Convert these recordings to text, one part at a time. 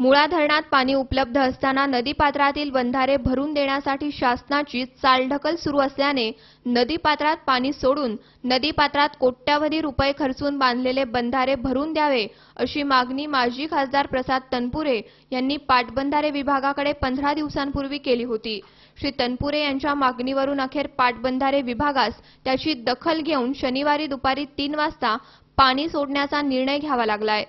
मुळा धरणात पाणी उपलब्ध असताना नदीपात्रातील बंधारे भरून देण्यासाठी शासनाची चालढकल सुरू असल्याने नदीपात्रात पाणी सोडून नदीपात्रात कोट्यावधी रुपये खर्चून बांधलेले बंधारे भरून द्यावे अशी मागणी माजी खासदार प्रसाद तनपुरे यांनी पाटबंधारे विभागाकडे 15 दिवसांपूर्वी केली होती। श्री तनपुरे यांच्या मागणीवरून अखेर पाटबंधारे विभागास त्याची दखल घेऊन शनिवारी दुपारी 3 वाजता पाणी सोडण्याचा निर्णय घ्यावा लागलाय।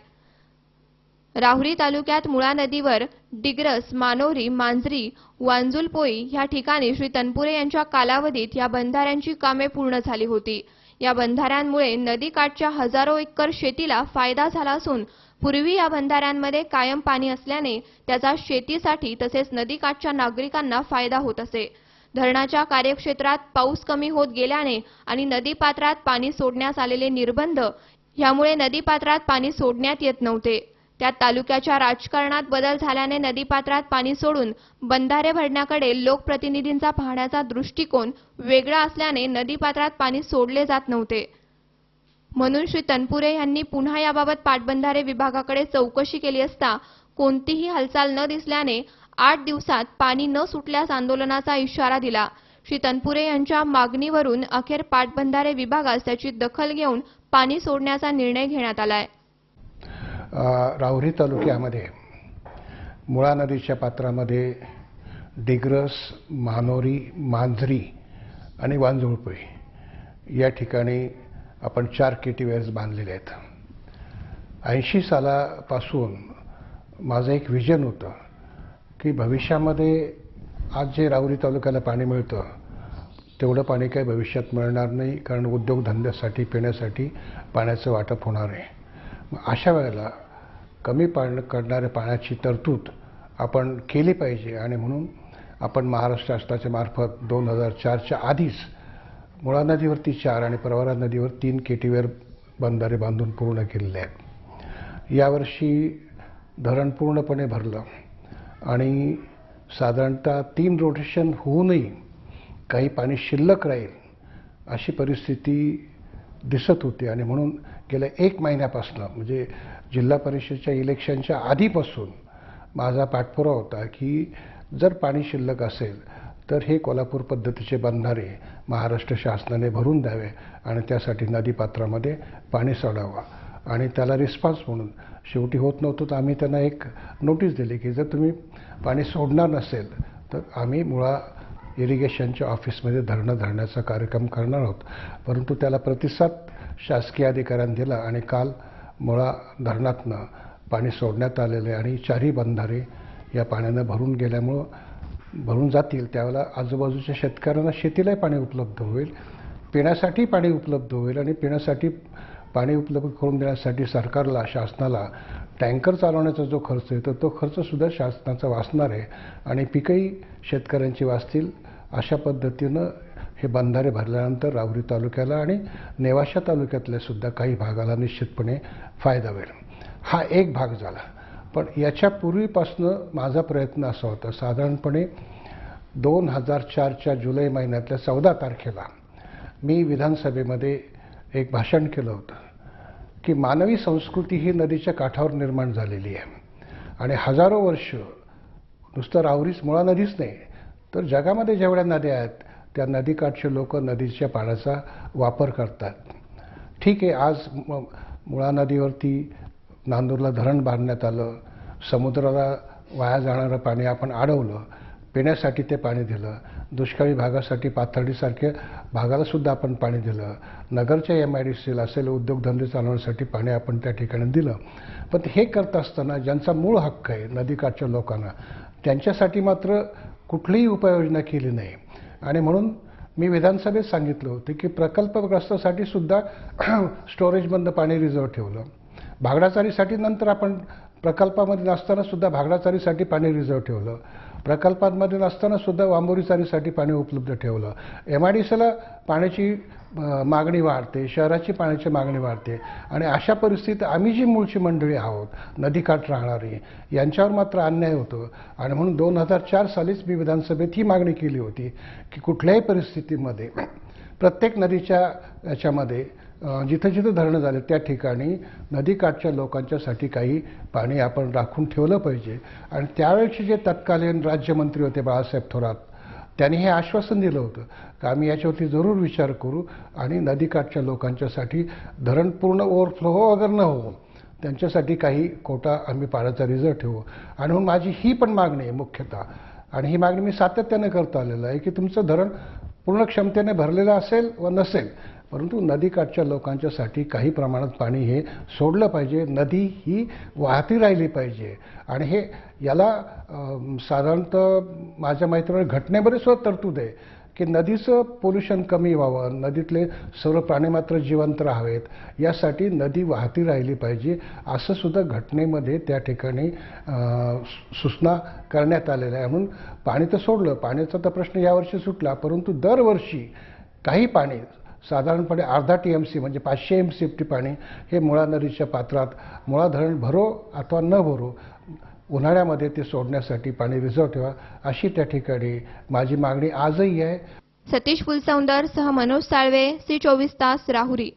राहुरी तालुक्यात मुळा नदीवर डिग्रस, मानोरी, मांजरी, वांजुलपोई या ठिकाणी श्री तनपुरे यांच्या कालावधीत या बंधाऱ्यांची कामे पूर्ण झाली होती। या बंधाऱ्यांमुळे नदीकाठच्या हजारो एकर शेतीला फायदा झाला असून पूर्वी या बंधाऱ्यांमध्ये कायम पाणी असल्याने त्याचा शेतीसाठी तसेच नदीकाठच्या नागरिकांना फायदा होत असे। धरणाच्या कार्यक्षेत्रात पाऊस कमी होत गेल्याने आणि नदीपात्रात पाणी सोडण्यास आलेले निर्बंध यामुळे नदीपात्रात पाणी सोडण्यात येत नव्हते। त्यात तालुक्याच्या राजकारणात बदल झाल्याने नदीपात्रात पाणी सोडून बंधारे भरण्याकडे लोकप्रतिनिधींचा पाहण्याचा दृष्टिकोन वेगळा असल्याने नदीपात्रात पाणी सोडले जात नव्हते। म्हणून श्री तनपुरे यांनी पुन्हा याबाबत पाटबंधारे विभागाकडे चौकशी केली असता कोणतीही हालचाल न दिसल्याने 8 दिवसात पाणी न सुटल्यास आंदोलनाचा इशारा दिला। श्री तनपुरे यांच्या मागणीवरून अखेर पाटबंधारे विभागास त्याची दखल घेऊन पाणी सोडण्याचा निर्णय घेण्यात आलाय। राहुरी तालुक्यामध्ये मुळा नदीच्या पात्रामध्ये डिग्रस, मानोरी, मांजरी आणि वांजुळपोई या ठिकाणी आपण 4 केटीवेअर्स बांधलेले आहेत। 80 सालापासून माझं एक विजन होतं की भविष्यामध्ये आज जे राहुरी तालुक्याला पाणी मिळतं तेवढं पाणी काही भविष्यात मिळणार नाही, कारण उद्योगधंद्यासाठी पिण्यासाठी पाण्याचं वाटप होणार आहे। अशा वेळेला कमी पाणी करणाऱ्या पाण्याची तरतूद आपण केली पाहिजे आणि म्हणून आपण महाराष्ट्र शासनाच्या मार्फत 2004च्या आधीच मुळा नदीवरती 4 आणि प्रवरा नदीवर 3 केटीवेअर बंधारे बांधून पूर्ण केलेले आहेत। यावर्षी धरण पूर्णपणे भरलं आणि साधारणतः 3 रोटेशन होऊनही काही पाणी शिल्लक राहील अशी परिस्थिती दिसत होती आणि म्हणून गेल्या 1 महिन्यापासून म्हणजे जिल्हा परिषदेच्या इलेक्शनच्या आधीपासून माझा पाठपुरावा होता की जर पाणी शिल्लक असेल तर हे कोल्हापूर पद्धतीचे बंधारे महाराष्ट्र शासनाने भरून द्यावे आणि त्यासाठी नदीपात्रामध्ये पाणी सोडावं आणि त्याला रिस्पॉन्स म्हणून शेवटी होत नव्हतं तर आम्ही त्यांना एक नोटीस दिली की जर तुम्ही पाणी सोडणार नसेल तर आम्ही मुळा इरिगेशनच्या ऑफिसमध्ये धरणं धरण्याचा कार्यक्रम करणार आहोत। परंतु त्याला प्रतिसाद शासकीय अधिकाऱ्यांनी दिला आणि काल मुळा धरणातनं पाणी सोडण्यात आलेले आणि 4ही बंधारे या पाण्यानं भरून जातील। त्यावेळेला आजूबाजूच्या शेतकऱ्यांना शेतीलाही पाणी उपलब्ध होईल, पिण्यासाठी पाणी उपलब्ध होईल आणि पिण्यासाठी पाणी उपलब्ध करून देण्यासाठी सरकारला, शासनाला टँकर चालवण्याचा जो खर्च आहे तर तो खर्चसुद्धा शासनाचा वाचणार आहे आणि पिकंही शेतकऱ्यांची वाचतील। अशा पद्धतीनं हे बंधारे भरल्यानंतर राहुरी तालुक्याला आणि नेवाशा तालुक्यातल्या सुद्धा काही भागाला निश्चितपणे फायदा होईल। हा एक भाग झाला, पण याच्या पूर्वीपासून माझा प्रयत्न असा होता, साधारणपणे 2004च्या जुलै महिन्यातल्या 14 तारखेला मी विधानसभेमध्ये एक भाषण केलं होतं की मानवी संस्कृती ही नदीच्या काठावर निर्माण झालेली आहे आणि हजारो वर्ष नुसतं राहुरीच मुळा नदीच नाही तर जगामध्ये जेवढ्या नद्या आहेत त्या नदीकाठचे लोक नदीच्या पाण्याचा वापर करतात। ठीक आहे, आज मुळा नदीवरती नांदूरला धरण बांधण्यात आलं, समुद्राला वाया जाणारं पाणी आपण अडवलं, पिण्यासाठी ते पाणी दिलं, दुष्काळी भागासाठी पाथर्डीसारख्या भागाला सुद्धा आपण पाणी दिलं, नगरच्या MIDCला असेल उद्योगधंदे चालवण्यासाठी पाणी आपण त्या ठिकाणी दिलं। पण हे करत असताना ज्यांचा मूळ हक्क आहे नदीकाठच्या लोकांना त्यांच्यासाठी मात्र कुठलीही उपाययोजना केली नाही आणि म्हणून मी विधानसभेत सांगितलं होतं की प्रकल्पग्रस्तासाठी सुद्धा स्टोरेजमधलं पाणी रिझर्व्ह ठेवलं, भागडाचारीसाठी नंतर आपण प्रकल्पामध्ये नसताना सुद्धा भागडाचारीसाठी पाणी रिझर्व्ह ठेवलं, प्रकल्पांमध्ये नसताना सुद्धा वांबोरी चारीसाठी पाणी उपलब्ध ठेवलं। MIDCला पाण्याची मागणी वाढते, शहराची पाण्याची मागणी वाढते आणि अशा परिस्थितीत आम्ही जी मूळची मंडळी आहोत नदीकाठ राहणारी यांच्यावर मात्र अन्याय होतो आणि म्हणून 2004 सालीच मी विधानसभेत ही मागणी केली होती की कुठल्याही परिस्थितीमध्ये प्रत्येक नदीच्या याच्यामध्ये जिथं जिथं धरणं झाले त्या ठिकाणी नदीकाठच्या लोकांच्यासाठी काही पाणी आपण राखून ठेवलं पाहिजे. आणि त्यावेळेचे जे तत्कालीन राज्यमंत्री होते बाळासाहेब थोरात, त्यांनी हे आश्वासन दिलं होतं की आम्ही याच्यावरती जरूर विचार करू आणि नदीकाठच्या लोकांच्यासाठी धरण पूर्ण ओव्हरफ्लो हो अगर न हो त्यांच्यासाठी काही कोटा आम्ही पाण्याचा रिझर्व्ह ठेवू. आणि म्हणून माझी ही पण मागणी आहे मुख्यतः, आणि ही मागणी मी सातत्याने करत आलेलं आहे की तुमचं धरण पूर्ण क्षमतेने भरलेलं असेल व नसेल, परंतु नदीकाठच्या लोकांच्यासाठी काही प्रमाणात पाणी हे सोडलं पाहिजे. नदी ही वाहती राहिली पाहिजे. आणि हे याला साधारणतः माझ्या माहितीप्रमाणे घटनेमध्ये सुद्धा तरतूद आहे की नदीचं पोल्युशन कमी व्हावं, नदीतले सर्व प्राणीमात्र जिवंत राहावेत, यासाठी नदी वाहती राहिली पाहिजे असं सुद्धा घटनेमध्ये त्या ठिकाणी सूचना करण्यात आलेल्या आहे. म्हणून पाणी तर सोडलं, पाण्याचा तर प्रश्न यावर्षी सुटला, परंतु दरवर्षी काही पाणी साधारणपणे अर्धा TMC म्हणजे 500 MCFT पाणी हे मुळा नदीच्या पात्रात मुळा धरण भरो अथवा न भरो उन्हाळ्यामध्ये ते सोडण्यासाठी पाणी रिझर्व्ह ठेवा, अशी त्या ठिकाणी माझी मागणी आजही आहे. सतीश फुलसौंदर सह मनोज साळवे, C24 तास, राहुरी.